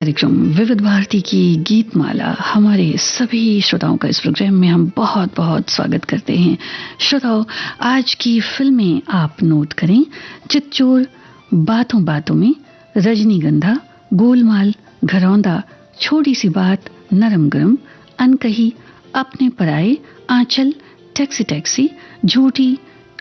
कार्यक्रम विविध भारती की गीतमाला हमारे सभी श्रोताओं का इस प्रोग्राम में हम बहुत बहुत स्वागत करते हैं। श्रोताओं, आज की फिल्में आप नोट करें: चितचोर, बातों बातों में, रजनीगंधा, गोलमाल, घरौंदा, छोटी सी बात, नरम गरम, अनकही, अपने पराए, आंचल, टैक्सी टैक्सी, झूठी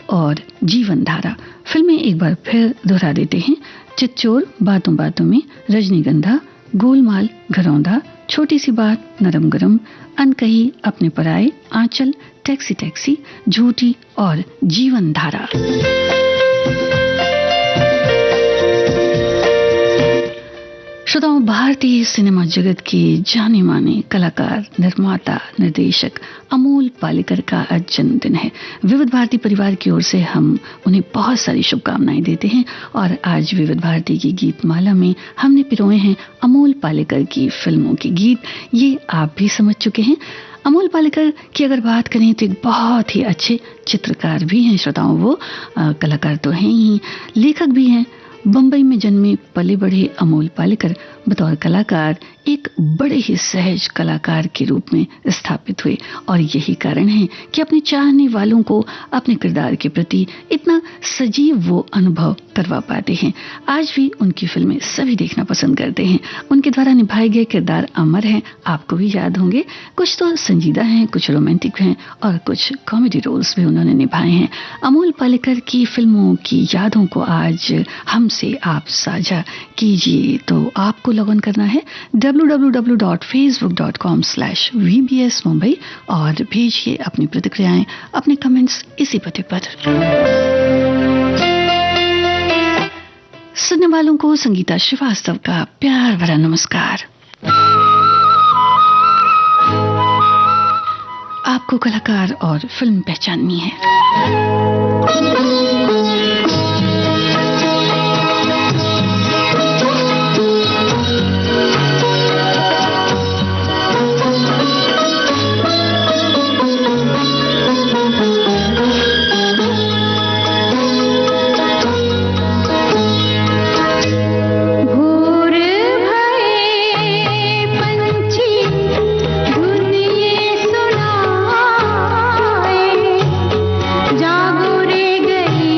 और जीवन धारा। फिल्में एक बार फिर दोहरा देते हैं: चितचोर, बातों बातों में, रजनीगंधा, गोलमाल, घरौंदा, छोटी सी बात, नरम गरम, अनकही, अपने पराए, आंचल, टैक्सी टैक्सी, झूठी और जीवन धारा। श्रोताओं, भारतीय सिनेमा जगत के जाने माने कलाकार, निर्माता, निर्देशक अमोल पालेकर का आज जन्मदिन है। विविध भारती परिवार की ओर से हम उन्हें बहुत सारी शुभकामनाएं देते हैं और आज विविध भारती की गीतमाला में हमने पिरोए हैं अमोल पालेकर की फिल्मों के गीत। ये आप भी समझ चुके हैं। अमोल पालेकर की अगर बात करें तो एक बहुत ही अच्छे चित्रकार भी हैं। श्रोताओं, वो कलाकार तो हैं ही, लेखक भी हैं। बंबई में जन्मे पले बढ़े अमोल पालेकर बतौर कलाकार एक बड़े ही सहज कलाकार के रूप में स्थापित हुए और यही कारण है कि अपने चाहने वालों को अपने किरदार के प्रति इतना सजीव वो अनुभव करवा पाते हैं। आज भी उनकी फिल्में सभी देखना पसंद करते हैं। उनके द्वारा निभाए गए किरदार अमर हैं, आपको भी याद होंगे। कुछ तो संजीदा हैं, कुछ रोमांटिक हैं और कुछ कॉमेडी रोल्स भी उन्होंने निभाए हैं। अमोल पालेकर की फिल्मों की यादों को आज हमसे आप साझा कीजिए, तो आपको लॉगिन करना है www.facebook.com/vbsmumbai और भेजिए अपनी प्रतिक्रियाएं, अपने कमेंट्स इसी पते पर। सुनने वालों को संगीता श्रीवास्तव का प्यार भरा नमस्कार। आपको कलाकार और फिल्म पहचाननी है। जागो रे गई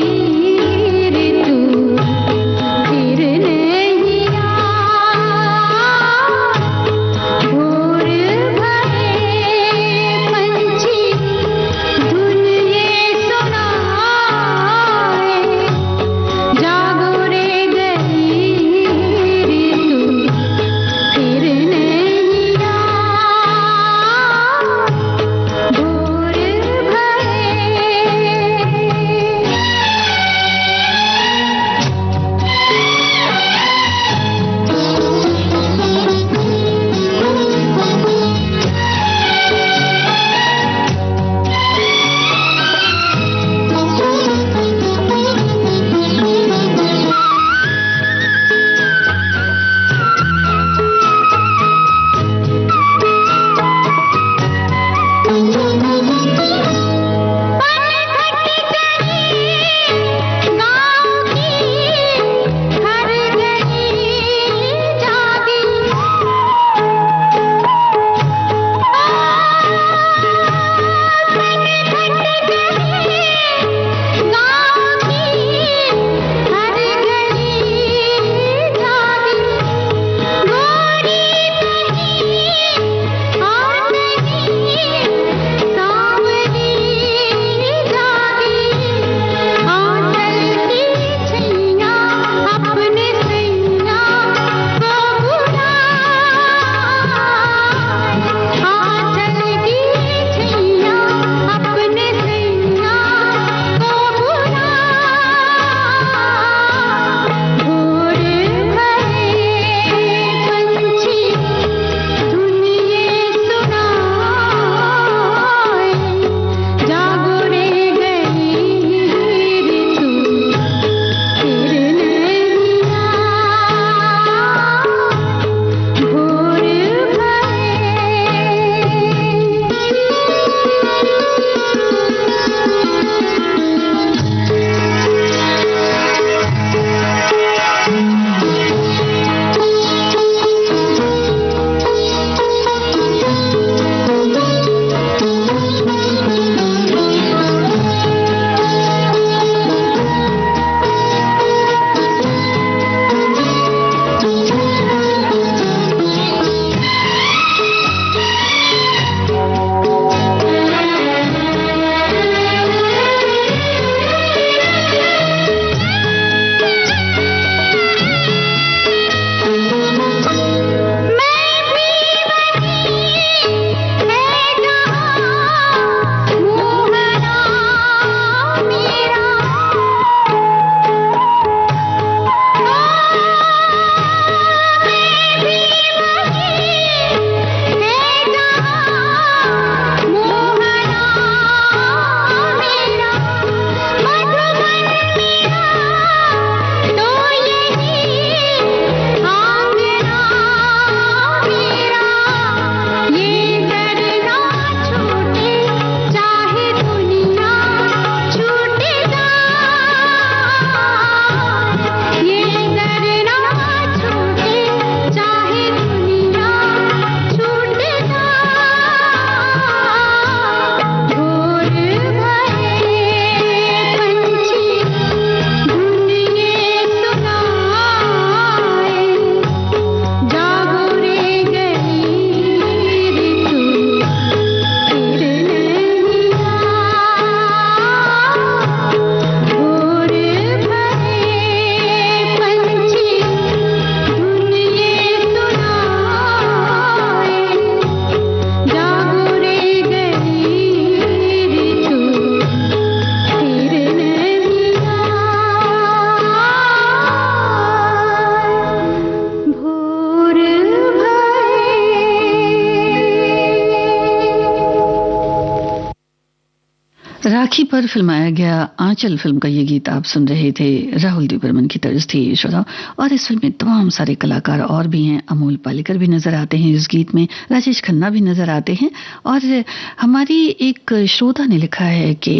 राखी पर फिल्माया गया आंचल फिल्म का ये गीत आप सुन रहे थे। राहुल दी बर्मन की तर्ज थी श्रोता। और इस फिल्म में तमाम सारे कलाकार और भी हैं। अमोल पालेकर भी नजर आते हैं इस गीत में, राजेश खन्ना भी नजर आते हैं। और हमारी एक श्रोता ने लिखा है कि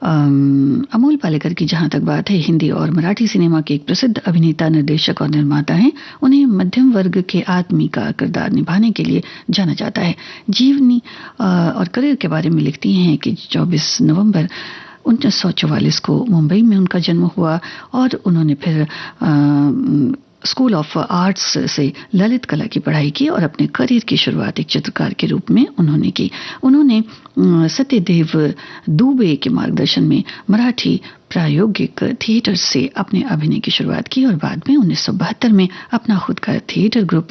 अमोल पालेकर की जहां तक बात है, हिंदी और मराठी सिनेमा के एक प्रसिद्ध अभिनेता, निर्देशक और निर्माता हैं। उन्हें मध्यम वर्ग के आदमी का किरदार निभाने के लिए जाना जाता है। जीवनी और करियर के बारे में लिखती हैं कि 24 नवंबर 1944 को मुंबई में उनका जन्म हुआ और उन्होंने फिर स्कूल ऑफ आर्ट्स से ललित कला की पढ़ाई की और अपने करियर की शुरुआत एक चित्रकार के रूप में उन्होंने की। उन्होंने सत्यदेव दुबे के मार्गदर्शन में मराठी प्रायोगिक थिएटर से अपने अभिनय की शुरुआत की और बाद में 1972 में अपना खुद का थिएटर ग्रुप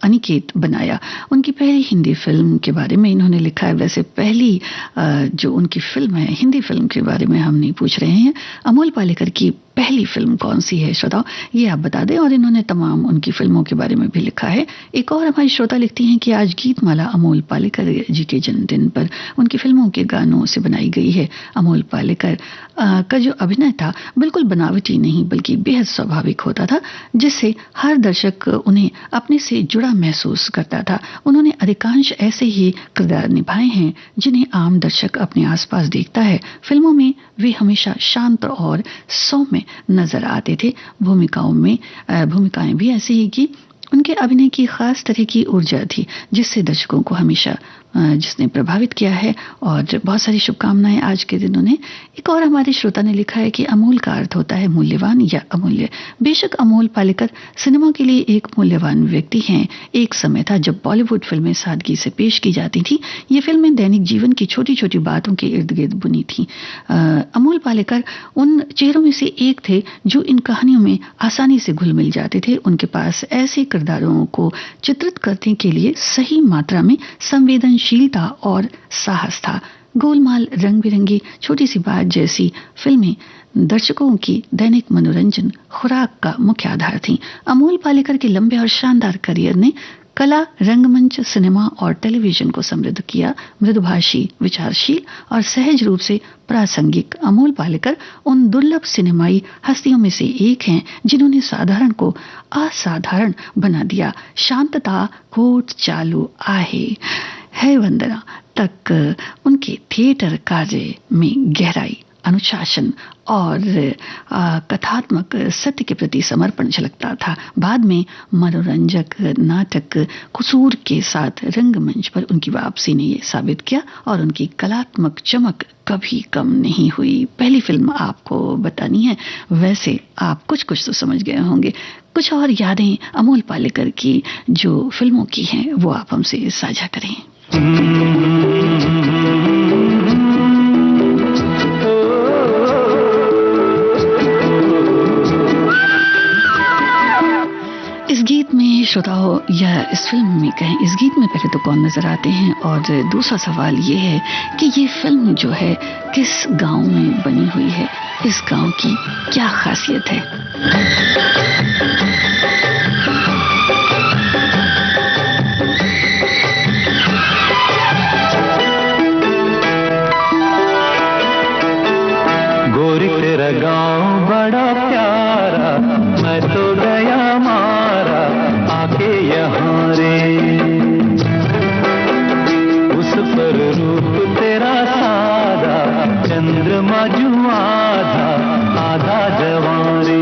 अनिकेत बनाया। उनकी पहली हिंदी फिल्म के बारे में इन्होंने लिखा है। वैसे पहली जो उनकी फिल्म है, हिंदी फिल्म के बारे में हम नहीं पूछ रहे हैं। अमोल पालेकर की पहली फिल्म कौन सी है श्रोता, ये आप बता दें। और इन्होंने तमाम उनकी फिल्मों के बारे में भी लिखा है। एक और हमारी श्रोता लिखती हैं कि आज गीतमाला अमोल पालेकर जी के जन्मदिन पर उनकी फिल्मों के गानों से बनाई गई है। अमोल पालेकर का जो अभिनय था बिल्कुल बनावटी नहीं बल्कि बेहद स्वाभाविक होता था, जिससे हर दर्शक उन्हें अपने से जुड़ा महसूस करता था। उन्होंने अधिकांश ऐसे ही किरदार निभाए हैं जिन्हें आम दर्शक अपने आसपास देखता है। फिल्मों में वे हमेशा शांत और सौम्य नजर आते थे। भूमिकाएं भी ऐसी ही की। उनके अभिनय की खास तरह की ऊर्जा थी जिससे दर्शकों को हमेशा जिसने प्रभावित किया है। और बहुत सारी शुभकामनाएं आज के दिन उन्हें। एक और हमारे श्रोता ने लिखा है कि अमूल का अर्थ होता है मूल्यवान या अमूल्य। बेशक अमोल पालेकर सिनेमा के लिए एक मूल्यवान व्यक्ति हैं। एक समय था जब बॉलीवुड फिल्में सादगी से पेश की जाती थी। ये फिल्में दैनिक जीवन की छोटी छोटी बातों के इर्द गिर्द बुनी थी। अमोल पालेकर उन चेहरों में से एक थे जो इन कहानियों में आसानी से घुल मिल जाते थे। उनके पास ऐसे किरदारों को चित्रित करने के लिए सही मात्रा में संवेदनशीलता और साहस था। गोलमाल, रंग बिरंगी, छोटी सी बात जैसी फिल्में दर्शकों की दैनिक मनोरंजन खुराक का मुख्य आधार थीं। अमोल पालेकर के लंबे और शानदार करियर ने कला, रंगमंच, सिनेमा और टेलीविजन को समृद्ध किया। मृदुभाषी, विचारशील और सहज रूप से प्रासंगिक अमोल पालेकर उन दुर्लभ सिनेमाई हस्तियों में से एक हैं जिन्होंने साधारण को असाधारण बना दिया। शांतता कोट चालू आहे है वंदना तक उनके थिएटर कार्य में गहराई, अनुशासन और कथात्मक सत्य के प्रति समर्पण झलकता था। बाद में मनोरंजक नाटक कसूर के साथ रंगमंच पर उनकी वापसी ने ये साबित किया और उनकी कलात्मक चमक कभी कम नहीं हुई। पहली फिल्म आपको बतानी है, वैसे आप कुछ कुछ तो समझ गए होंगे। कुछ और यादें अमोल पालेकर की जो फिल्मों की हैं वो आप हमसे साझा करें। इस गीत में श्रोताओं या इस फिल्म में कहें, इस गीत में पहले तो कौन नजर आते हैं और दूसरा सवाल ये है कि ये फिल्म जो है किस गांव में बनी हुई है, इस गांव की क्या खासियत है। गोरी तेरा गांव बड़ा प्यारा, मैं तो गया मारा आके यहाँ रे। उस पर रूप तेरा सादा, चंद्रमा जो आधा आधा जवां रे।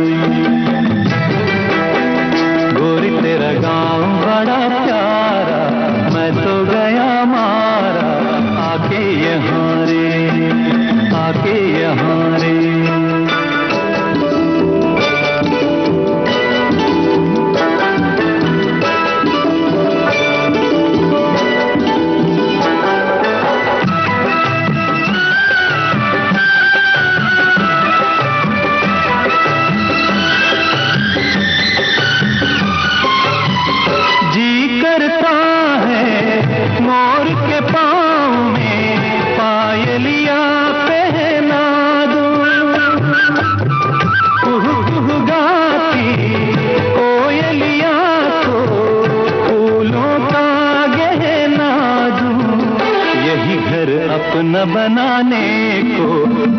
स्वप्न बनाने को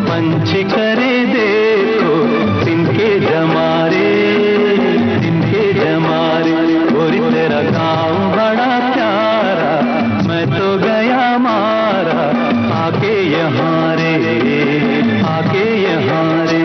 पंछी करे देखो तिनके जमारे गोरी तेरा गाँव बड़ा प्यारा मैं तो गया मारा आके यहाँ रे आके यहाँ रे।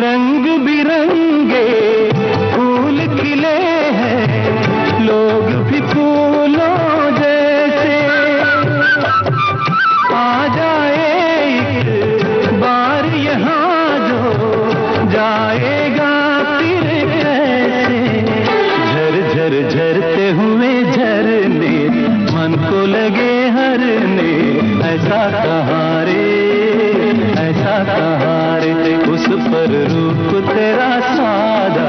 रंग बिरंगे फूल खिले हैं लोग भी फूलों जैसे आ जाए एक बार यहाँ जो जाएगा फिर कैसे। झर झर झरते हुए झरने मन को लगे हरने ऐसा कहाँ रे उस पर रूप तेरा सादा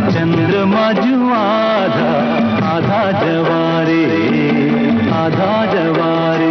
चंद्रमा जो आधा आधा जवारे आधा जवारे।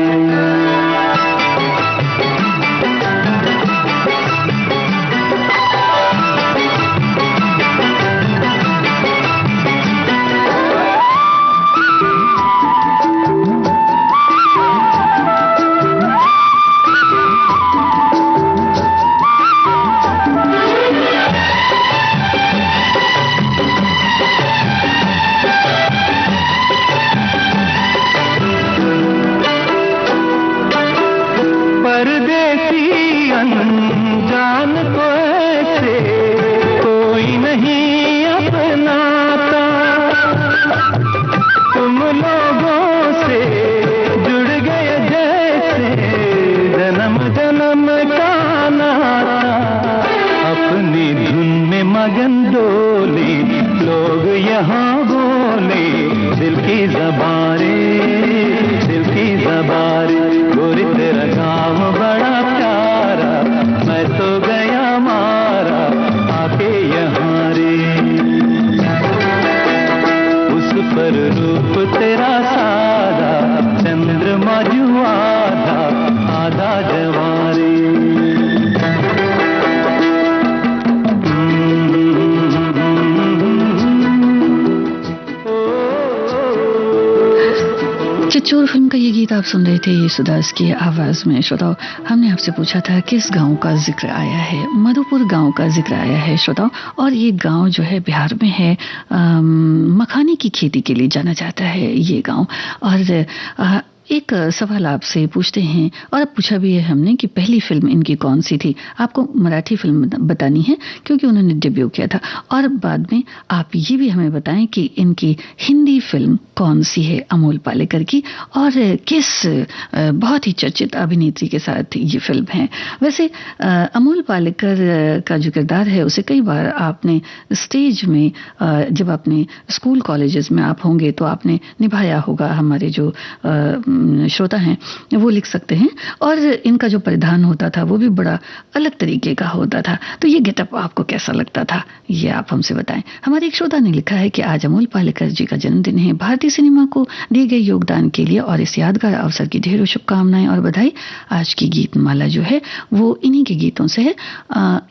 अनजान को ऐसे कोई नहीं अपनाता तुम लोगों से जुड़ गए जैसे जन्म जन्म का नाता। अपनी धुन में मगन डोले लोग यहाँ बोले दिल की ज़बारे गोरी तेरा गाँव बड़ा प्यारा मैं तो गया मारा आके यहाँ रे। उस पर रूप तेरा सादा चंद्रमा जो आधा आधा जवारे। चिच्चोर फिल्म का ये गीत आप सुन रहे थे येसुदास की आवाज में। श्रोताओं, हमने आपसे पूछा था किस गांव का जिक्र आया है। मधुपुर गांव का जिक्र आया है श्रोताओं, और ये गांव जो है बिहार में है। मखाने की खेती के लिए जाना जाता है ये गांव। और एक सवाल आपसे पूछते हैं, और अब पूछा भी है हमने कि पहली फिल्म इनकी कौन सी थी। आपको मराठी फिल्म बतानी है क्योंकि उन्होंने डेब्यू किया था, और बाद में आप ये भी हमें बताएं कि इनकी हिंदी फिल्म कौन सी है अमोल पालेकर की, और किस बहुत ही चर्चित अभिनेत्री के साथ ये फिल्म है। वैसे अमोल पालेकर का जो किरदार है उसे कई बार आपने स्टेज में, जब आपने स्कूल कॉलेजेस में आप होंगे तो आपने निभाया होगा। हमारे जो श्रोता हैं वो लिख सकते हैं। और इनका जो परिधान होता था वो भी बड़ा अलग तरीके का होता था। तो ये गेटअप आपको कैसा लगता था, ये आप हमसे बताएं। हमारे एक श्रोता ने लिखा है कि आज अमोल पालेकर जी का जन्मदिन है। भारतीय सिनेमा को दिए गए योगदान के लिए और इस यादगार अवसर की ढेरों शुभकामनाएं और बधाई। आज की गीत माला जो है वो इन्हीं के गीतों से है।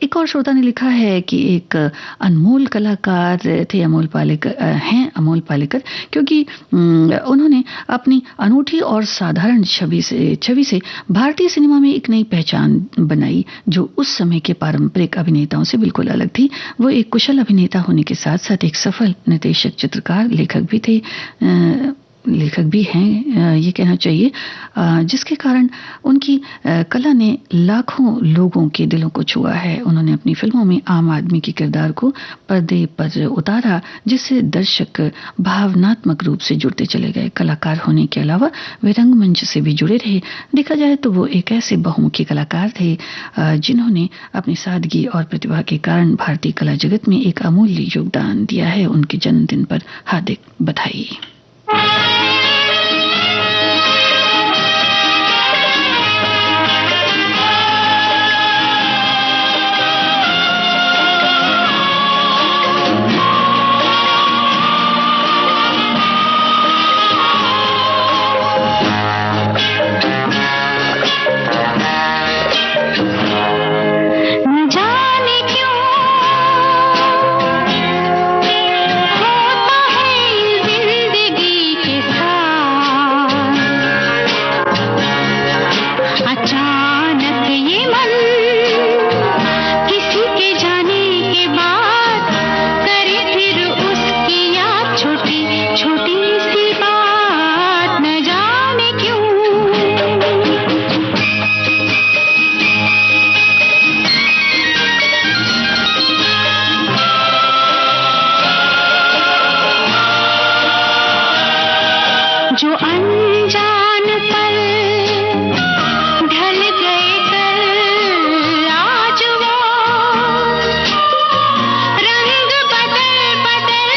एक और श्रोता ने लिखा है कि एक अनमोल कलाकार थे अमोल पालेकर, क्योंकि उन्होंने अपनी अनूठी और साधारण छवि से भारतीय सिनेमा में एक नई पहचान बनाई जो उस समय के पारंपरिक अभिनेताओं से बिल्कुल अलग थी। वो एक कुशल अभिनेता होने के साथ साथ एक सफल निर्देशक, चित्रकार, लेखक भी हैं, ये कहना चाहिए, जिसके कारण उनकी कला ने लाखों लोगों के दिलों को छुआ है। उन्होंने अपनी फिल्मों में आम आदमी के किरदार को पर्दे पर उतारा, जिससे दर्शक भावनात्मक रूप से जुड़ते चले गए। कलाकार होने के अलावा वे रंगमंच से भी जुड़े रहे। देखा जाए तो वो एक ऐसे बहुमुखी कलाकार थे जिन्होंने अपनी सादगी और प्रतिभा के कारण भारतीय कला जगत में एक अमूल्य योगदान दिया है। उनके जन्मदिन पर हार्दिक बधाई। जो अनजान पल ढल गए कल, आज वो रंग बदल बदल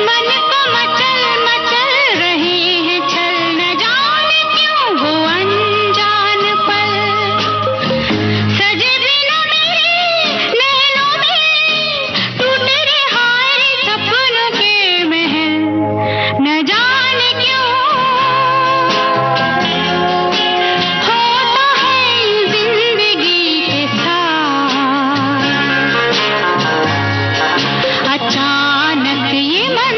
मन को मचल मचल रहे हैं छल। न जाने क्यों वो अनजान पल सजे बिना मेरे नैनों में, टूटे रे हाय सपनों के महल। न जाने क्यों होता है जिंदगी के साथ, अचानक ये मन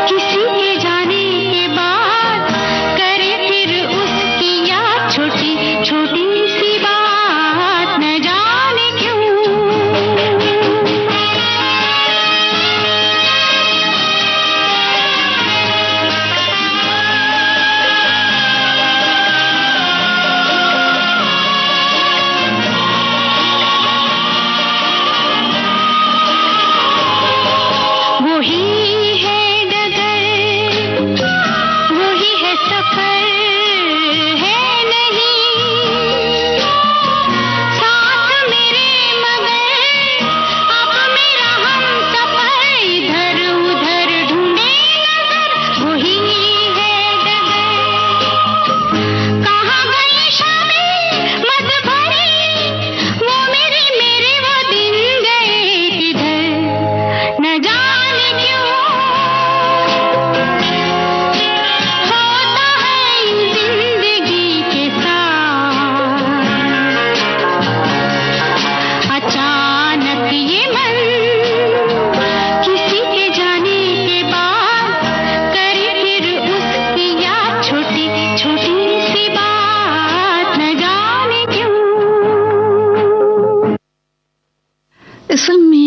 किसी के जाने के बाद करे फिर उसकी याद, छोटी छोटी सी बात। न जाने क्यों वही है डगर, वही है सफर, है नहीं साथ मेरे मगर अब मेरा हम सफर, इधर उधर ढूंढे नजर, वही है डगर। कहाँ गई शामें मत भरी, वो मेरे वो दिन गए किधर। न जाने क्यों होता है जिंदगी के साथ, अचानक ये मन किसी के जाने के बाद करे फिर उसकी याद, छोटी छोटी सी बात। न जाने क्यों। इस फिल्म में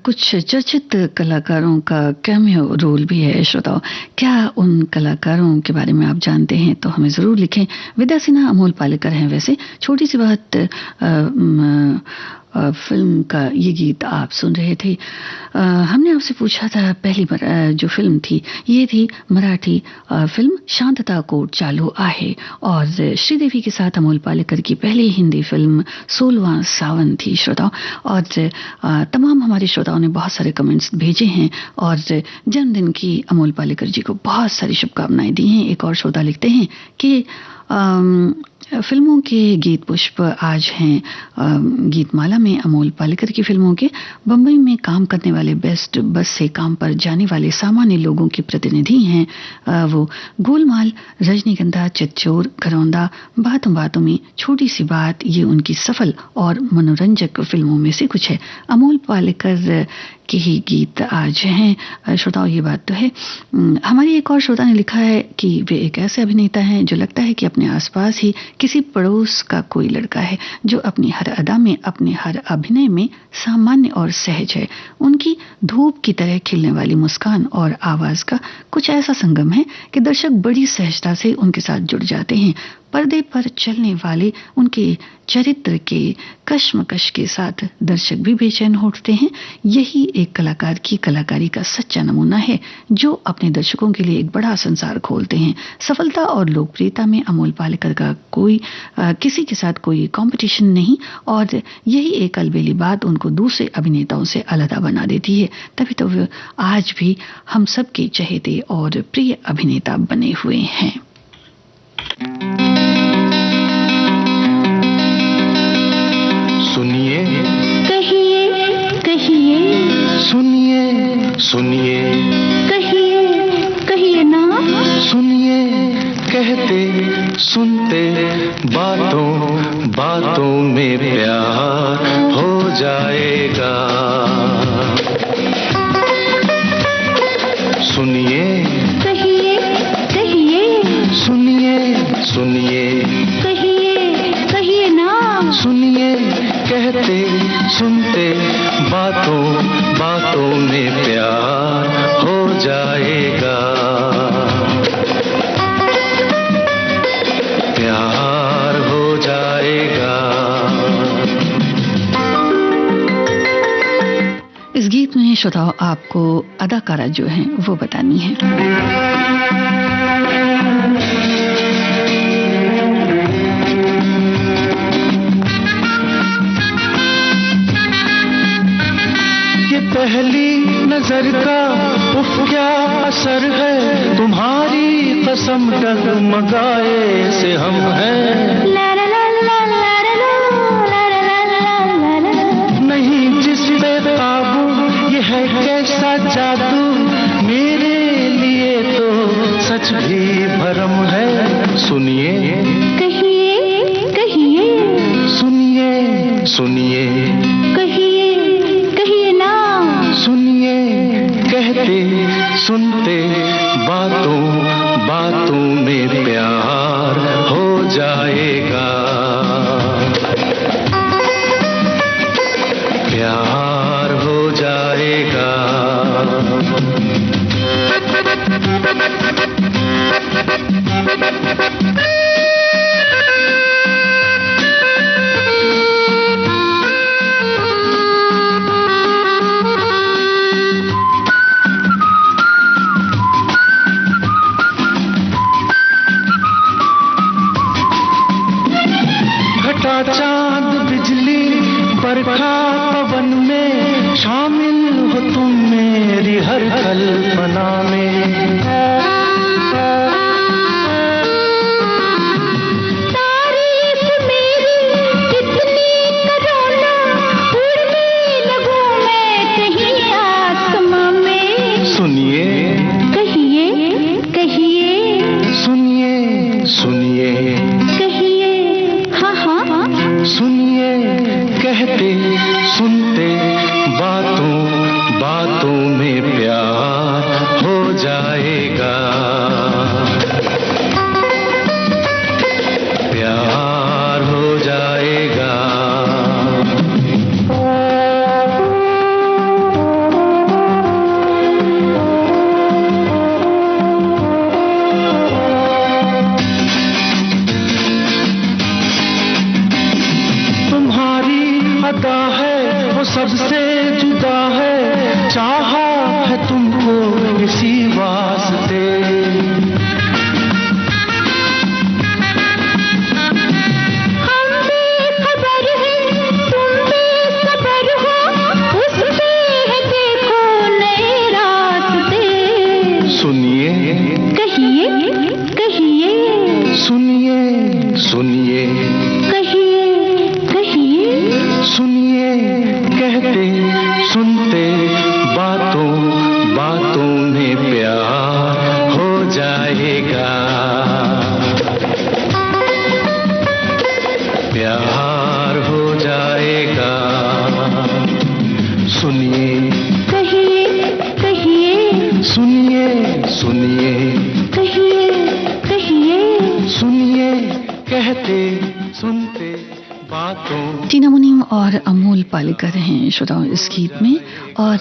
कुछ चर्चित कलाकारों का कैमियो रोल भी है। श्रोताओं, क्या उन कलाकारों के बारे में आप जानते हैं तो हमें ज़रूर लिखें। विद्या सिन्हा, अमोल पालेकर हैं। वैसे छोटी सी बात, फिल्म का ये गीत आप सुन रहे थे। हमने आपसे पूछा था पहली बार जो फिल्म थी ये थी मराठी फिल्म शांतता कोर्ट चालू आहे, और श्रीदेवी के साथ अमोल पालेकर की पहली हिंदी फिल्म 16वां सावन थी। श्रोताओं, और तमाम हमारे श्रोताओं ने बहुत सारे कमेंट्स भेजे हैं और जन्मदिन की अमोल पालेकर जी को बहुत सारी शुभकामनाएं दी हैं। एक और श्रोता लिखते हैं कि फिल्मों के गीत पुष्प आज हैं गीतमाला में अमोल पालेकर की फिल्मों के। बम्बई में काम करने वाले बेस्ट बस से काम पर जाने वाले सामान्य लोगों के प्रतिनिधि हैं वो। गोलमाल, रजनीगंधा, चितचोर, घरौंदा, बातों बातों में, छोटी सी बात, ये उनकी सफल और मनोरंजक फिल्मों में से कुछ है। अमोल पालेकर के ही गीत आज हैं। श्रोताओं, ये बात तो है। हमारी एक और श्रोता ने लिखा है कि वे एक ऐसे अभिनेता हैं जो लगता है कि अपने आसपास ही किसी पड़ोस का कोई लड़का है, जो अपनी हर अदा में, अपने हर अभिनय में सामान्य और सहज है। उनकी धूप की तरह खिलने वाली मुस्कान और आवाज का कुछ ऐसा संगम है कि दर्शक बड़ी सहजता से उनके साथ जुड़ जाते हैं। पर्दे पर चलने वाले उनके चरित्र के कश्मकश के साथ दर्शक भी बेचैन हो उठते हैं। यही एक कलाकार की कलाकारी का सच्चा नमूना है, जो अपने दर्शकों के लिए एक बड़ा संसार खोलते हैं। सफलता और लोकप्रियता में अमोल पालेकर का कोई किसी के साथ कोई कंपटीशन नहीं, और यही एक अलबेली बात उनको दूसरे अभिनेताओं से अलग बना देती है। तभी तो वे आज भी हम सबके चहेते और प्रिय अभिनेता बने हुए हैं। सुनिए, कहिए कहिए, सुनिए सुनिए, कहिए कहिए ना। सुनिए, कहते सुनते बातों बातों में प्यार हो जाएगा। सुनिए, कहिए कहिए, सुनिए सुनिए, कहिए कहिए ना। सुनिए, कहते सुनते बातों बातों में प्यार हो जाएगा। प्यार हो जाएगा। इस गीत में श्रोताओं, आपको अदाकारा जो है वो बतानी है। ये पहली नजर का उफ क्या असर है, तुम्हारी कसम डगमगाए से हम हैं। नहीं जिस पे काबू ये है कैसा जादू, मेरे लिए तो सच भी भरम है। सुनिए कहिए कहिए, सुनिए सुनिए, कहिए ना, सुनिए कहते सुनते बातों बातों में प्यार हो जाएगा, प्यार हो जाएगा। घटा चांद बिजली बरखा पवन में, शामिल हो तुम मेरी हर कल्पना में। तारीफ मेरी कितनी करो ना, उड़ने लगूं मैं कहीं आसमां में। सुनिए कहिए कहिए, सुनिए सुनिए, कहिए हाँ हाँ, सुनिए कहते सुनते बातों बातों में प्यार हो जाएगा, प्यार हो जाएगा। तुम्हारी अदा है वो सबसे जुदा है, चाहा है तुमको इसी वास्ते। हम बेखबर हैं तुम बेखबर हो, उस पे है देखो नए रास्ते। सुनिए कहिए कहिए, सुनिए सुनिए, कहिए कहिए, सुनिए कहते सुनते बातों बातों में प्यार हो जाएगा, प्यार हो जाएगा। सुनिए कहिए कहिए, सुनिए सुनिए, कहिए कहिए। सुनिए कहते सुनते बातों। टीना मुनीम और अमोल पालेकर हैं श्रोताओं इस गीत में। और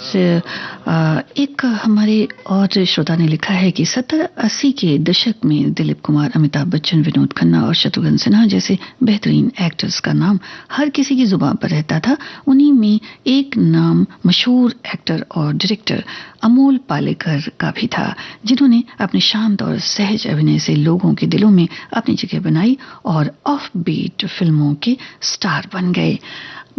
एक हमारे और श्रोता ने लिखा है कि 70-80 के दशक में दिलीप कुमार, अमिताभ बच्चन, विनोद खन्ना और शत्रुघ्न सिन्हा जैसे बेहतरीन एक्टर्स का नाम हर किसी की जुबान पर रहता था। उन्हीं में एक नाम मशहूर एक्टर और डायरेक्टर अमोल पालेकर का भी था, जिन्होंने अपने शांत और सहज अभिनय से लोगों के दिलों में अपनी जगह बनाई और ऑफ बीट फिल्मों के स्टार बन गए।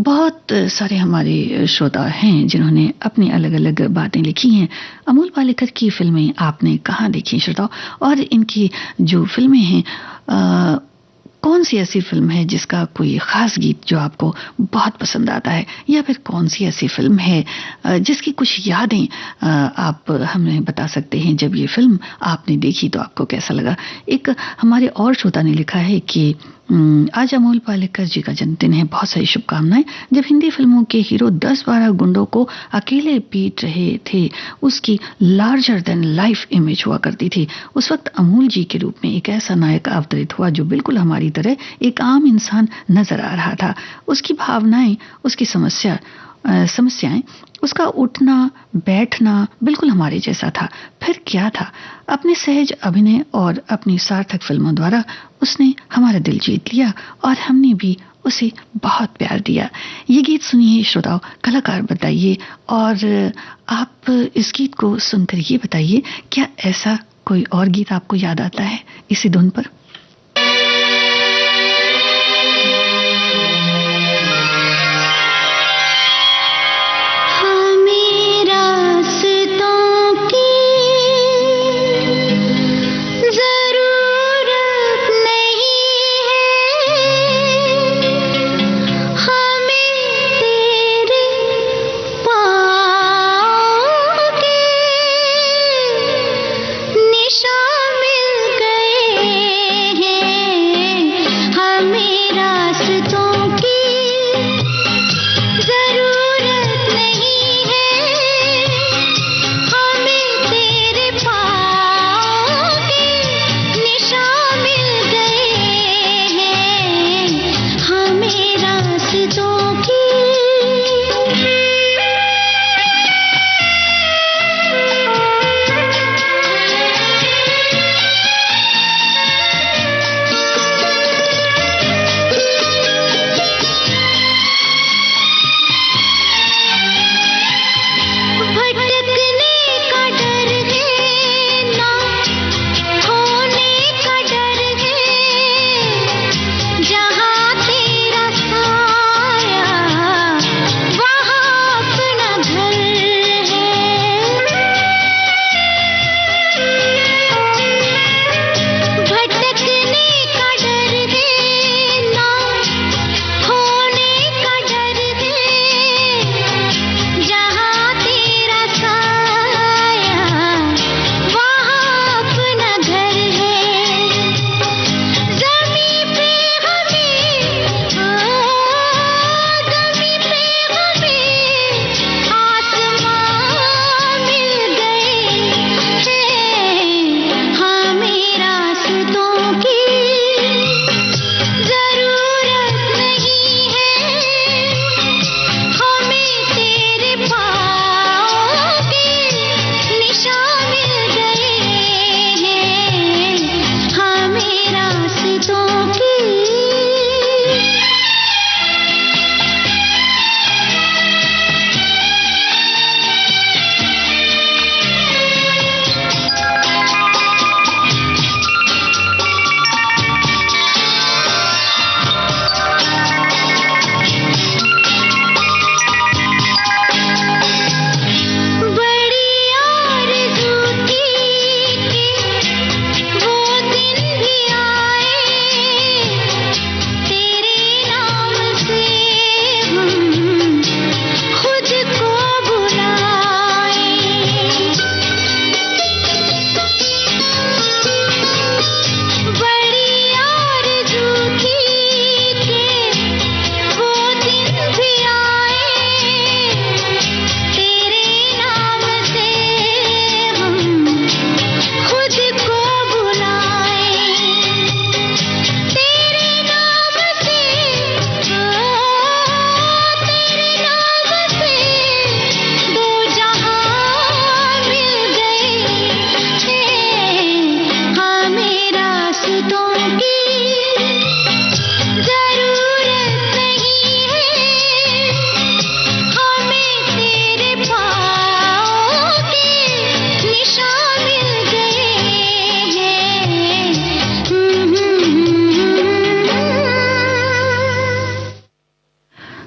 बहुत सारे हमारे श्रोता हैं जिन्होंने अपनी अलग अलग बातें लिखी हैं। अमोल पालेकर की फिल्में आपने कहाँ देखी श्रोताओ, और इनकी जो फिल्में हैं कौन सी ऐसी फिल्म है जिसका कोई खास गीत जो आपको बहुत पसंद आता है, या फिर कौन सी ऐसी फिल्म है जिसकी कुछ यादें आप हमें बता सकते हैं। जब ये फिल्म आपने देखी तो आपको कैसा लगा। एक हमारे और श्रोता ने लिखा है कि आज अमोल पालेकर जी का जन्मदिन है, बहुत सारी शुभकामनाएं। जब हिंदी फिल्मों के हीरो 10-12 गुंडों को अकेले पीट रहे थे, उसकी लार्जर देन लाइफ इमेज हुआ करती थी। उस वक्त अमोल जी के रूप में एक ऐसा नायक अवतरित हुआ जो बिल्कुल हमारी तरह एक आम इंसान नजर आ रहा था। उसकी भावनाएं, उसकी समस्याएं, उसका उठना बैठना बिल्कुल हमारे जैसा था। फिर क्या था, अपने सहज अभिनय और अपनी सार्थक फिल्मों द्वारा उसने हमारा दिल जीत लिया और हमने भी उसे बहुत प्यार दिया। ये गीत सुनिए श्रोताओं, कलाकार बताइए, और आप इस गीत को सुनकर ये बताइए क्या ऐसा कोई और गीत आपको याद आता है इसी धुन पर?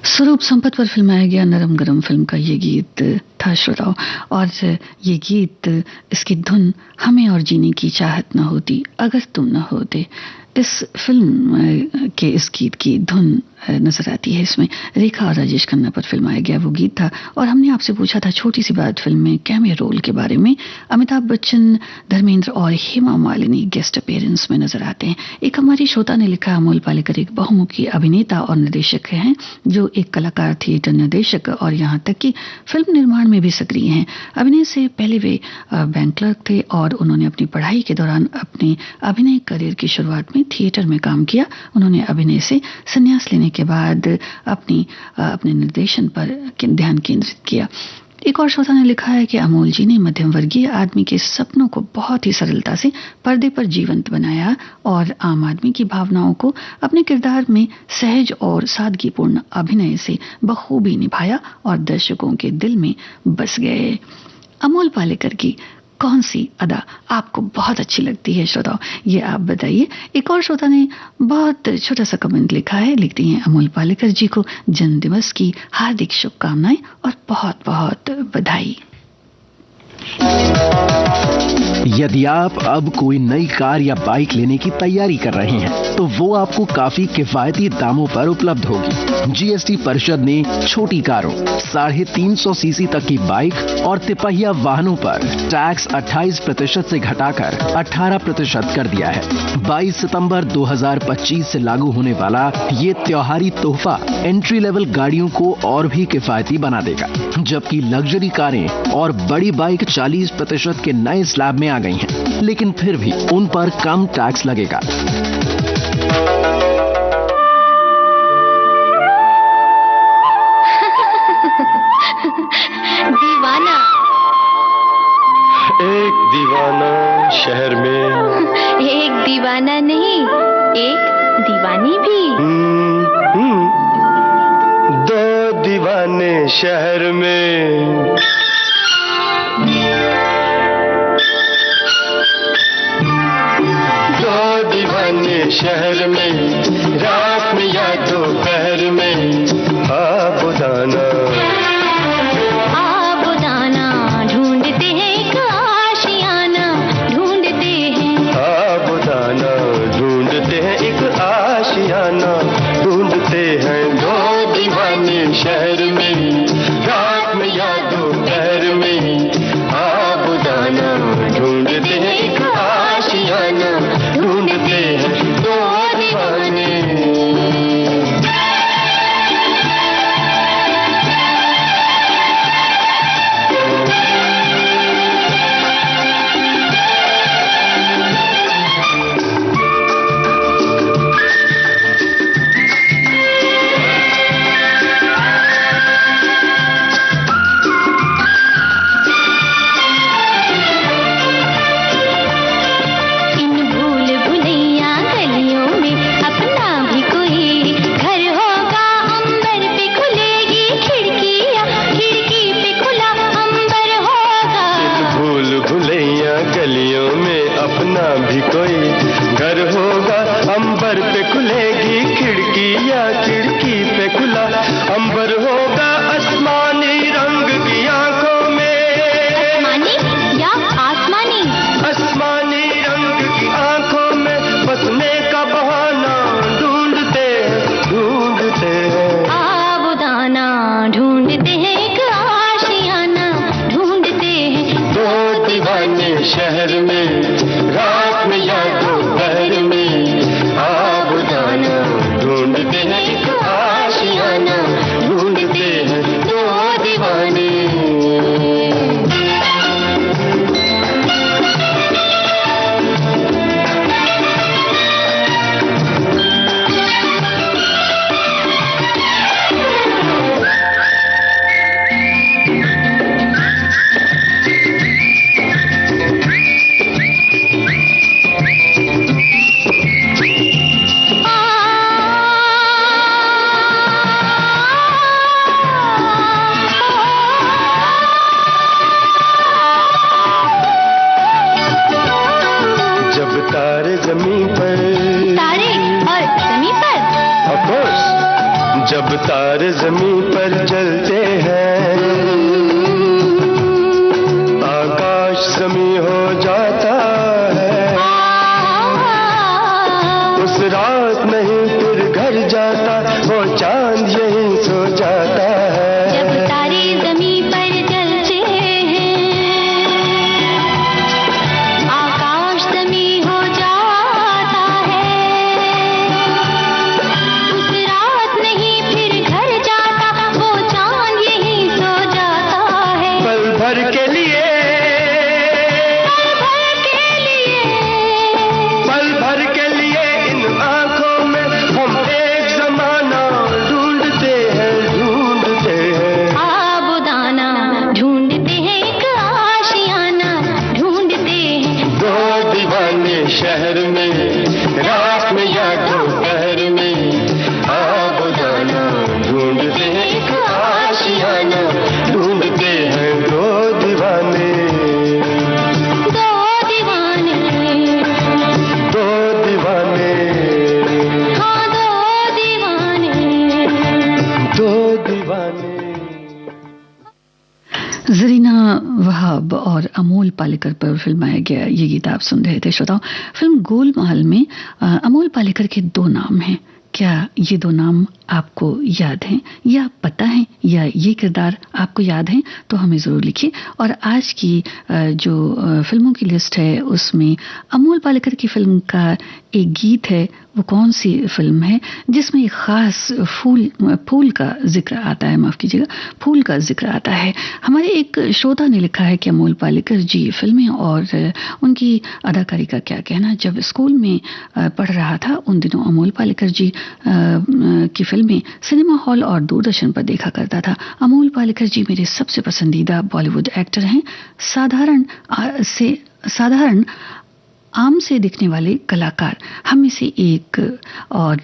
स्वरूप संपत पर फिल्माया गया नरम गरम फिल्म का ये गीत था श्रोताओं। और ये गीत, इसकी धुन, हमें और जीने की चाहत न होती अगर तुम न होते, इस फिल्म के इस गीत की धुन नजर आती है। इसमें रेखा और राजेश खन्ना पर फिल्माया गया वो गीत था। और हमने आपसे पूछा था छोटी सी बात फिल्म में कैमियो रोल के बारे में। अमिताभ बच्चन, धर्मेंद्र और हेमा मालिनी गेस्ट अपीयरेंस में नजर आते हैं। एक हमारी श्रोता ने लिखा, अमोल पालेकर एक बहुमुखी अभिनेता और निर्देशक हैं जो एक कलाकार, थिएटर निर्देशक और यहाँ तक कि फिल्म निर्माण में भी सक्रिय हैं। अभिनय से पहले वे बैंक क्लर्क थे और उन्होंने अपनी पढ़ाई के दौरान अपने अभिनय करियर की शुरुआत में थिएटर में काम किया। उन्होंने अभिनय से संन्यास लेने के बाद अपने निर्देशन पर ध्यान केंद्रित किया। एक और श्रोता ने लिखा है कि अमोल जी ने मध्यम वर्गीय आदमी के सपनों को बहुत ही सरलता से पर्दे पर जीवंत बनाया और आम आदमी की भावनाओं को अपने किरदार में सहज और सादगीपूर्ण अभिनय से बखूबी निभाया और दर्शकों के दिल में बस गए। अमोल पालेकर की कौन सी अदा आपको बहुत अच्छी लगती है श्रोताओ, ये आप बताइए। एक और श्रोता ने बहुत छोटा सा कमेंट लिखा है, लिखती हैं अमोल पालेकर जी को जन्मदिवस की हार्दिक शुभकामनाएं और बहुत बहुत बधाई। यदि आप अब कोई नई कार या बाइक लेने की तैयारी कर रहे हैं तो वो आपको काफी किफायती दामों पर उपलब्ध होगी। जीएसटी परिषद ने छोटी कारों, 350 सीसी तक की बाइक और तिपहिया वाहनों पर टैक्स 28% से घटाकर 18% कर दिया है। 22 सितंबर 2025 से लागू होने वाला ये त्योहारी तोहफा एंट्री लेवल गाड़ियों को और भी किफायती बना देगा, जबकि लग्जरी कारें और बड़ी बाइक 40% के नए स्लैब में आ गई हैं, लेकिन फिर भी उन पर कम टैक्स लगेगा। दीवाना, एक दीवाना शहर में, एक दीवाना नहीं, एक दीवानी भी। दो दीवाने शहर में, दो दीवाने शहर में, रात में या दोपहर में, आबुदाना आबुदाना ढूंढते हैं एक आशियाना, ढूंढते हैं आबुदाना ढूंढते हैं एक आशियाना, ढूंढते हैं दो दीवाने शहर में, रात में या दोपहर में, आबुदाना ढूंढते हैं एक आशियाना, ढूंढते हैं दो दीवाने। शहर में, रात में या दोपहर में, आबुदाना ढूंढते हैं एक आशियाना, ढूंढते हैं दो दीवाने। जब तारे ज़मीं पर चलते हैं, आकाश ज़मीं हो जाता है, उस रात नहीं फिर घर जाता, वो चांद यहीं सो जाता है। जब तारे ज़मीं पर चलते हैं, आकाश ज़मीं हो जाता है, उस रात नहीं फिर घर जाता, वो चांद यहीं सो शहर में, रात में या दोपहर में, आप जाना ढूंढते एक आशियाना, ढूंढते हैं दो दीवाने, दो दीवाने, दो दीवाने, हाँ दो दीवाने, दो दीवाने। जरीना वहाब और अमोल पालेकर पर फिल्माया गया ये गीत आप सुन रहे थे श्रोताओं। फिल्म गोलमाल में अमोल पालेकर के दो नाम हैं। क्या ये दो नाम आपको याद हैं या पता है या ये किरदार आपको याद हैं? तो हमें ज़रूर लिखिए। और आज की जो फिल्मों की लिस्ट है उसमें अमोल पालेकर की फिल्म का एक गीत है। वो कौन सी फिल्म है जिसमें एक खास फूल का जिक्र आता है, माफ़ कीजिएगा, फूल का जिक्र आता है। हमारे एक श्रोता ने लिखा है कि अमोल पालेकर जी फिल्में और उनकी अदाकारी का क्या कहना। जब स्कूल में पढ़ रहा था उन दिनों अमोल पालेकर जी की फिल्में सिनेमा हॉल और दूरदर्शन पर देखा करता था। अमोल पालेकर जी मेरे सबसे पसंदीदा बॉलीवुड एक्टर हैं। साधारण आम से दिखने वाले कलाकार, हम में से एक। और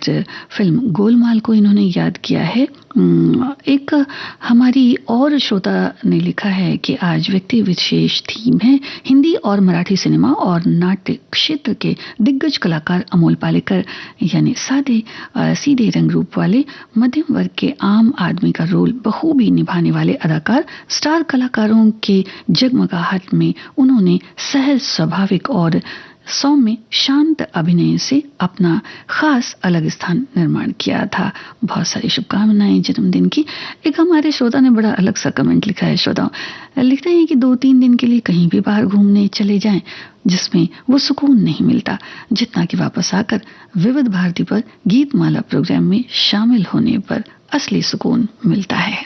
फिल्म गोलमाल को इन्होंने याद किया है। एक हमारी और श्रोता ने लिखा है कि आज व्यक्ति विशेष थीम है। हिंदी और मराठी सिनेमा और नाट्य क्षेत्र के दिग्गज कलाकार अमोल पालेकर यानी सीधे रंग रूप वाले मध्यम वर्ग के आम आदमी का रोल बखूबी निभाने वाले अदाकार। स्टार कलाकारों के जगमगाहट में उन्होंने सहज स्वाभाविक और सौम्य शांत अभिनय से अपना खास अलग स्थान निर्माण किया था। बहुत सारी शुभकामनाएं जन्मदिन की। एक हमारे श्रोता ने बड़ा अलग सा कमेंट लिखा है। श्रोताओं लिखते हैं कि 2-3 दिन के लिए कहीं भी बाहर घूमने चले जाएं जिसमें वो सुकून नहीं मिलता जितना कि वापस आकर विविध भारती पर गीतमाला प्रोग्राम में शामिल होने पर असली सुकून मिलता है।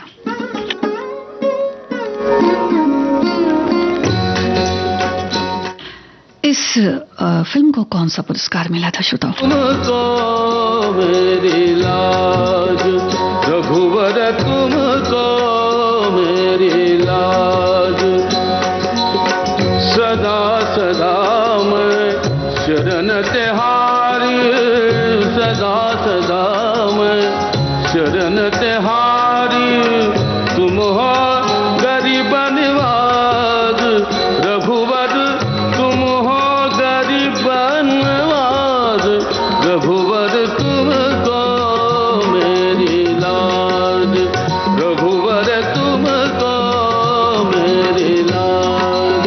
इस फिल्म को कौन सा पुरस्कार मिला था श्रोताओं? तुमको मेरी लाज रघुवर, तुमको मेरी लाज, सदा सदा मैं शरण तिहारी, सदा सदा मैं शरण तिहारी। तुम हो गरीब निवाज रघुवर, तुम हो गरीब निवाज रघुवर, तुमको मेरी लाज, रघुवर तुमको मेरी लाज।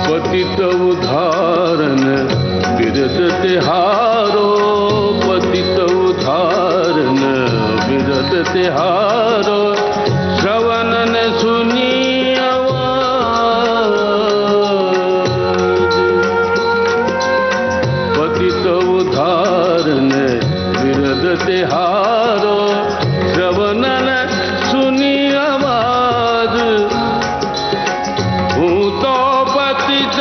पतित उद्धारण बिरद तिहारो, पतित उद्धारण बिरद तिहारो, श्रवणन सुनी आवाज। पतित उद्धारण बिरद तिहारो, श्रवणन सुनी आवाज। हूँ तो पतित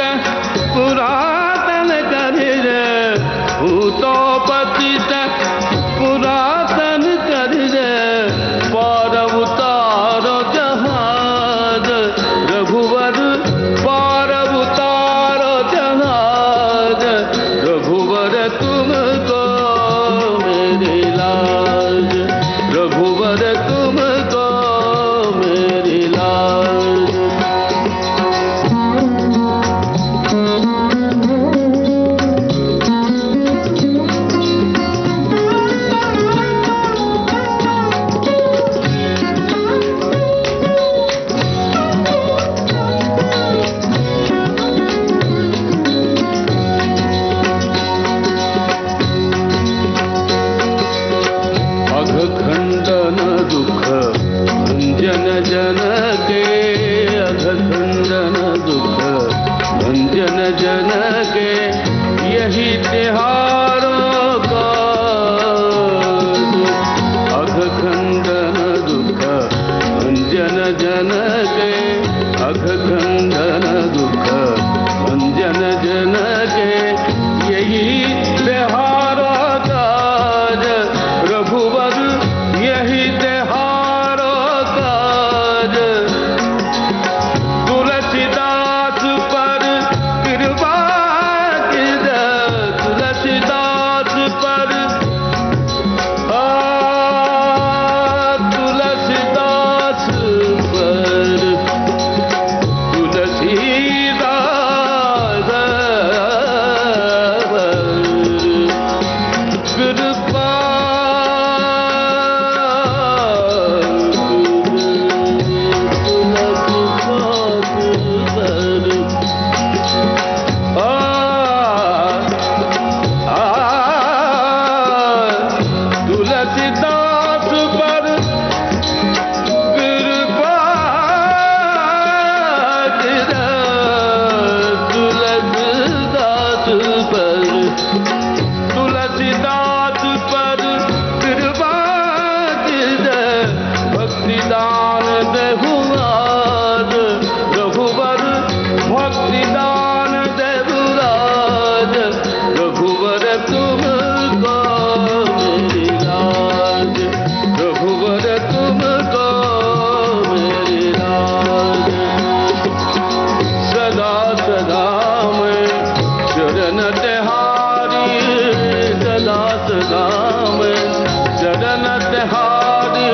पुरातन करि रे, हूँ तो पतित पुरातन करि रे, तुलसीदास पर कृपाद भक्ति दान देहुराज रघुवर भक्ति दान देहुराज रघुवर तुमको मेरी लाज रघुवर तुमको मेरी लाज सदा सदा मैं चरण तिहारी सदा सदा मैं चरण तिहारी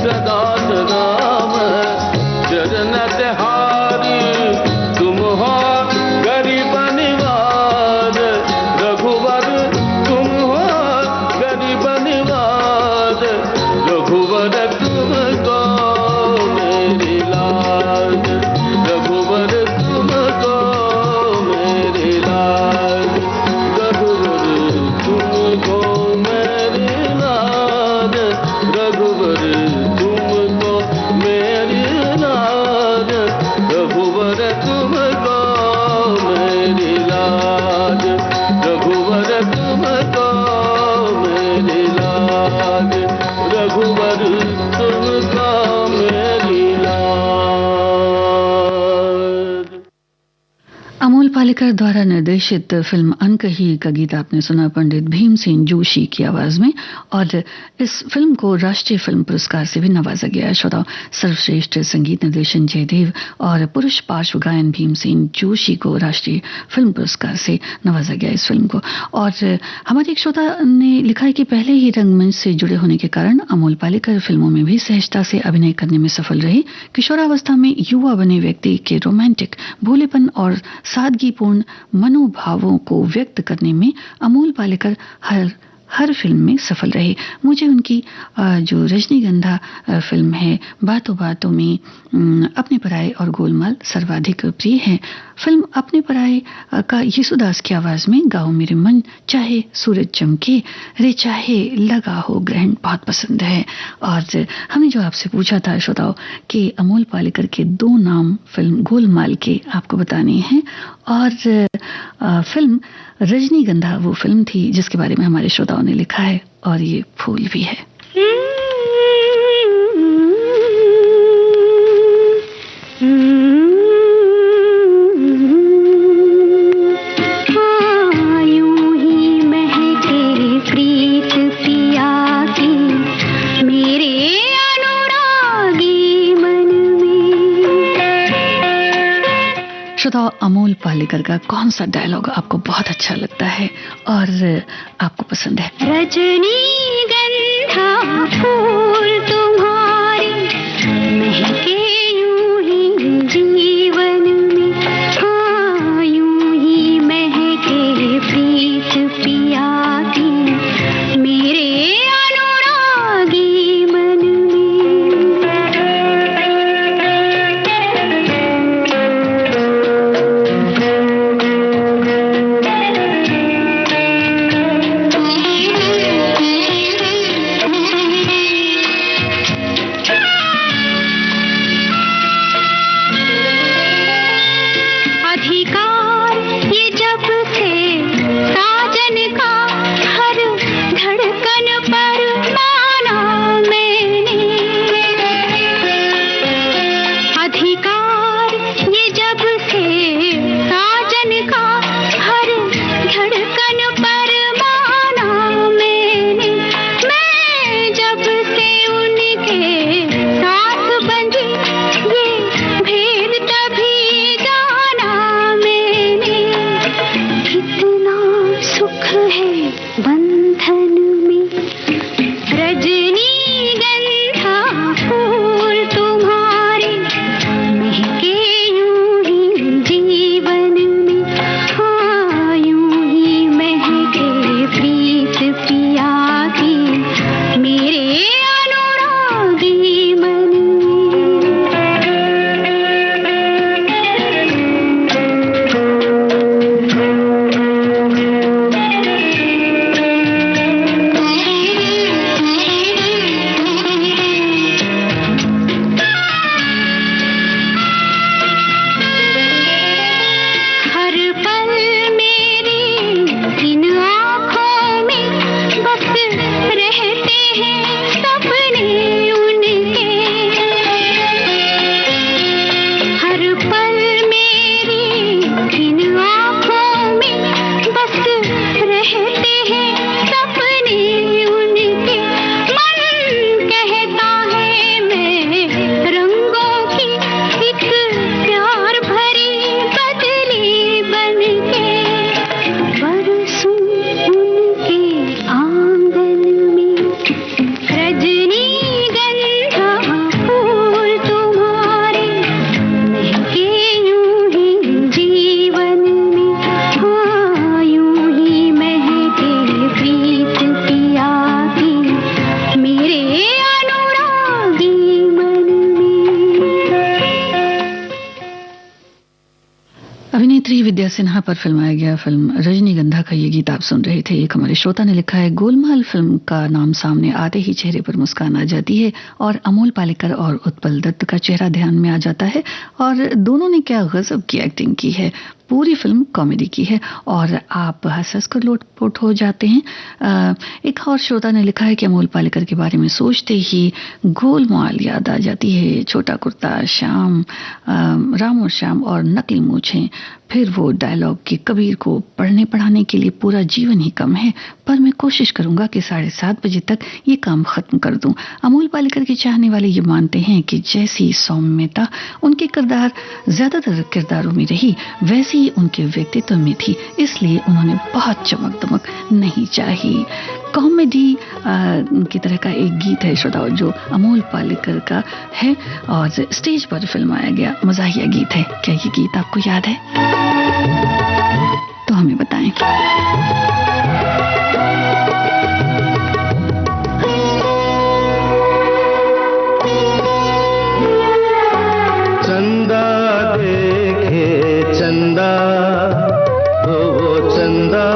सदा सदा मैं चरण तिहारी तुम हो गरीब निवाज रघुवर तुम हो गरीब निवाज रघुवर तुमको मेरी लाज रघुवर तुमको मेरी लाज रघुवर तुमको मेरी लाज रघुवर तुमको मेरी लाज रघुवर तुमको मेरी लाज रघुवर तुमको मेरी लाज रघुवर तुमको मेरी लाज। अमोल पालेकर द्वारा निर्देशित फिल्म अनकही का गीत आपने सुना पंडित भीमसेन जोशी की आवाज में। और इस फिल्म को राष्ट्रीय फिल्म पुरस्कार से भी नवाजा गया। श्रोताओ, सर्वश्रेष्ठ संगीत निर्देशन जयदेव और पुरुष पार्श्व गायन भीमसेन जोशी को राष्ट्रीय फिल्म पुरस्कार से नवाजा गया इस फिल्म को। और हमारे एक श्रोता ने लिखा है कि पहले ही रंगमंच से जुड़े होने के कारण अमोल पालेकर फिल्मों में भी सहजता से अभिनय करने में सफल रहे। किशोरावस्था में युवा बने व्यक्ति के रोमांटिक भोलेपन और सादगीपूर्ण मनोभावों को व्यक्त करने में अमोल पालेकर हर फिल्म में सफल रहे। मुझे उनकी जो रजनीगंधा फिल्म है, बातों बातों में, अपने पराये और गोलमाल सर्वाधिक प्रिय है। फिल्म अपने पराये का यीशुदास की आवाज में गाओ मेरे मन चाहे सूरज चमके रे चाहे लगा हो ग्रहण बहुत पसंद है। और हमने जो आपसे पूछा था श्रोताओं कि अमोल पालेकर के 2 नाम फिल्म गोलमाल के आपको बताने हैं। और फिल्म रजनीगंधा वो फिल्म थी जिसके बारे में हमारे श्रोताओं ने लिखा है। और ये फूल भी है। श्रोताओ, अमोल पालेकर का कौन सा डायलॉग आपको बहुत अच्छा लगता है और आपको पसंद है? रजनीगंधा फूल तुम्हारे महके यूं ही जीवन में, हाँ यूं ही महके प्रीत पिया की मेरे अनुरागी मन विद्या सिन्हा पर फिल्माया गया फिल्म रजनीगंधा का ये गीत आप सुन रहे थे। एक हमारे श्रोता ने लिखा है, गोलमाल फिल्म का नाम सामने आते ही चेहरे पर मुस्कान आ जाती है और अमोल पालेकर और उत्पल दत्त का चेहरा ध्यान में आ जाता है और दोनों ने क्या गजब की एक्टिंग की है। पूरी फिल्म कॉमेडी की है और आप हंस हंस कर लोटपोट हो जाते हैं। एक और श्रोता ने लिखा है कि अमोल पालेकर के बारे में सोचते ही गोलमाल याद आ जाती है। छोटा कुर्ता, श्याम, राम और श्याम और नकली मूछें। फिर वो डायलॉग कि कबीर को पढ़ने पढ़ाने के लिए पूरा जीवन ही कम है, पर मैं कोशिश करूंगा कि 7:30 बजे तक ये काम खत्म कर दूं। अमोल पालेकर के चाहने वाले ये मानते हैं कि जैसी सौम्यता उनके किरदार ज्यादातर किरदारों में रही, वैसी ही उनके व्यक्तित्व में थी, इसलिए उन्होंने बहुत चमक दमक नहीं चाहिए। कॉमेडी की तरह का एक गीत है श्रोताओ जो अमोल पालेकर का है और स्टेज पर फिल्माया गया मजाहिया गीत है। क्या ये गीत आपको याद है? तो हमें बताएं। चंदा देखे चंदा, वो चंदा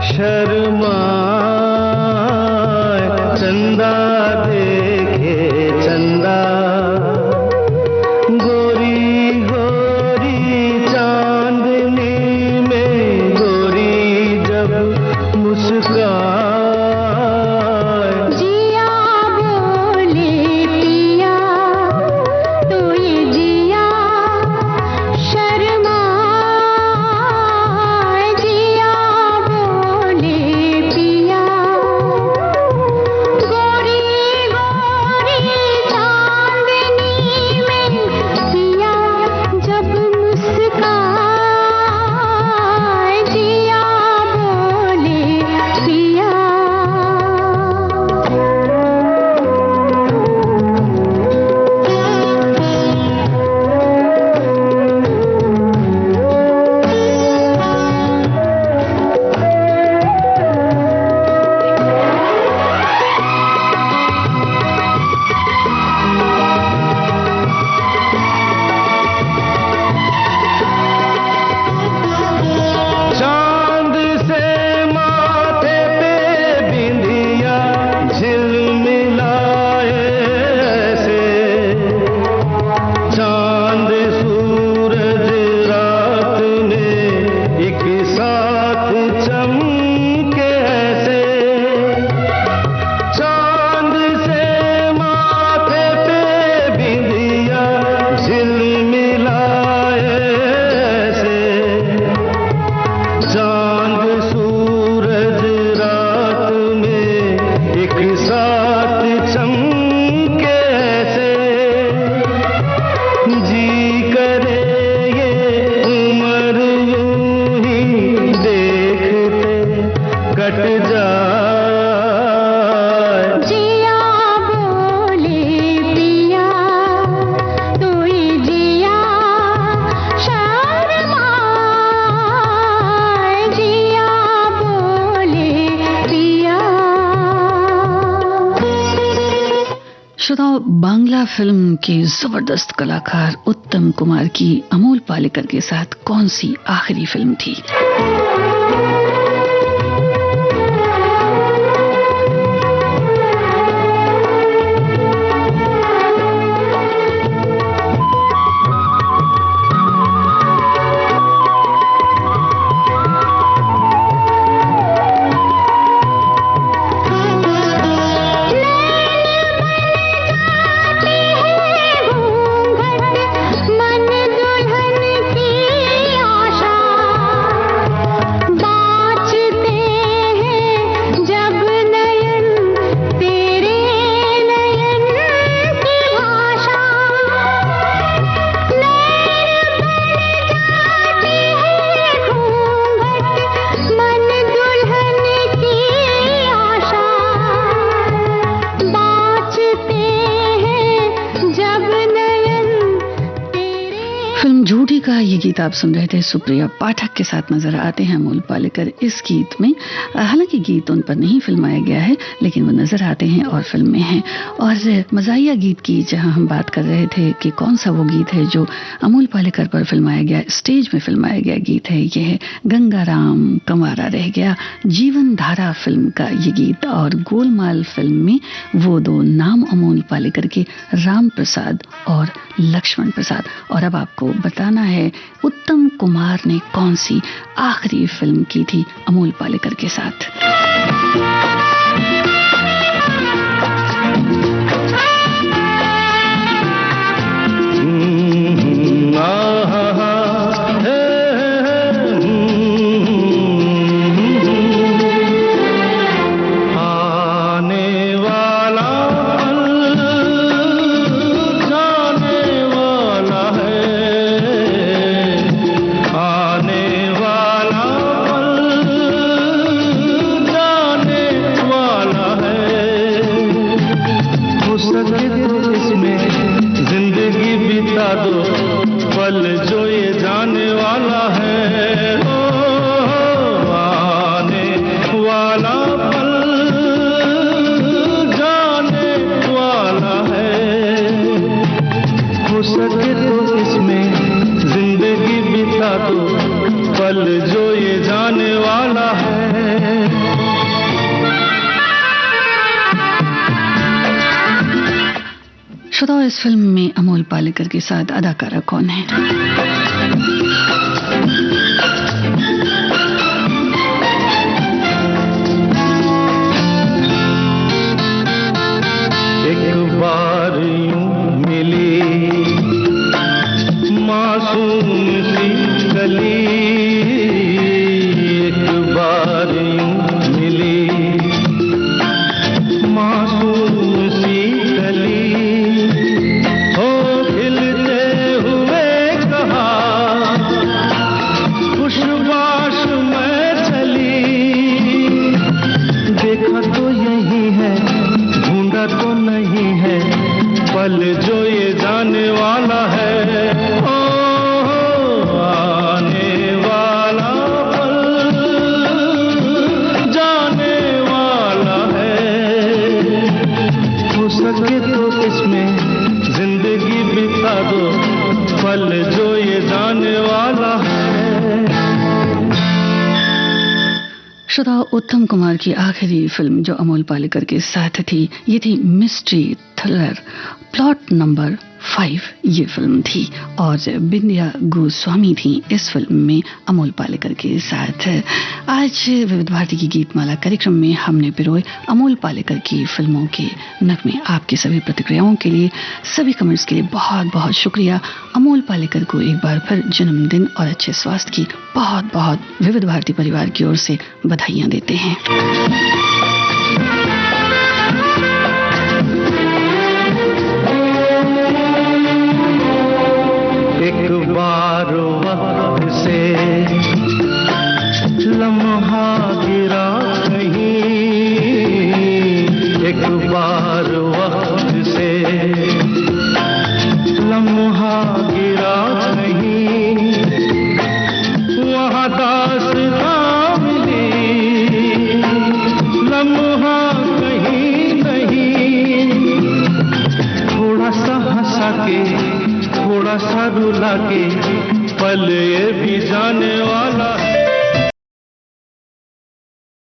शर्मा, चंदा देखे चंदा, गोरी गोरी चांदनी में गोरी जब मुस्कान, जिया बोले पिया तो ये जिया शर्मा, जिया बोले पिया, गोरी गोरी चांदनी में पिया जब मुस्कान, जिया बोले पिया। चांद से माथे पे बिंदिया झिलमिलाए ऐसे, चांद सूरज रात में एक साथ चमके ऐसे, चांद से माथे पे बिंदिया झिलमिलाए ऐसे, चांद सूरज रात में एक साथ चमके ऐसे, जी करे ये उम्र यूं ही देखते कट जाए, जिया बोले पिया तो ये जिया शर्मा, जिया बोले पिया। श्रोताओं, बांग्ला फिल्म के जबरदस्त कलाकार उत्तम कुमार की अमोल पालेकर के साथ कौन सी आखिरी फिल्म थी? मन दुल्हन की आशा, गीत आप सुन रहे थे। सुप्रिया पाठक के साथ नजर आते हैं अमोल पालेकर इस गीत में। हालांकि गीत उन पर नहीं फिल्माया गया है, लेकिन वो नजर आते हैं और फिल्म में हैं। और मज़ाहिया गीत की जहां हम बात कर रहे थे कि कौन सा वो गीत है जो अमोल पालेकर पर फिल्माया गया, स्टेज में फिल्माया गया गीत है, यह है गंगाराम कंवारा रह गया, जीवन धारा फिल्म का ये गीत। और गोलमाल फिल्म में वो दो नाम अमोल पालेकर के, राम प्रसाद और लक्ष्मण प्रसाद। और अब आपको बताना है उत्तम कुमार ने कौन सी आखिरी फिल्म की थी अमोल पालेकर के साथ। श्रोताओ, इस फिल्म में अमोल पालेकर के साथ अदाकारा कौन है? एक बार यूं मिली मासूम सी गली, एक बार यूं मिली मासूम सी गली, हो खिलते हुए कहा खुशबाश में चली, देखा तो यही है ढूंढा तो नहीं है, पल जो ये जाने वाला है, आने वाला पल जाने वाला है, हो सके तो इसमें जिंदगी बिता दो, पल जो ये जाने वाला है। श्रोताओ, उत्तम कुमार की आखिरी फिल्म जो अमोल पालेकर के साथ थी, ये थी मिस्ट्री थ्रिलर प्लॉट नंबर 5 ये फिल्म थी। और बिंदिया गोस्वामी थी इस फिल्म में अमोल पालेकर के साथ। आज विविध भारती की गीतमाला कार्यक्रम में हमने पिरोए अमोल पालेकर की फिल्मों के नगमे। आपकी सभी प्रतिक्रियाओं के लिए, सभी कमेंट्स के लिए बहुत बहुत शुक्रिया। अमोल पालेकर को एक बार फिर जन्मदिन और अच्छे स्वास्थ्य की बहुत बहुत विविध भारती परिवार की ओर से बधाइयां देते हैं। एक बार वक्त से लम्हा गिरा कहीं, एक बार वक्त से लम्हा गिरा कहीं, वहाँ दास्तां मिली, लम्हा कहीं नहीं, थोड़ा सा हंसा के थोड़ा सा रुला के, पल ये भी जाने वाला है।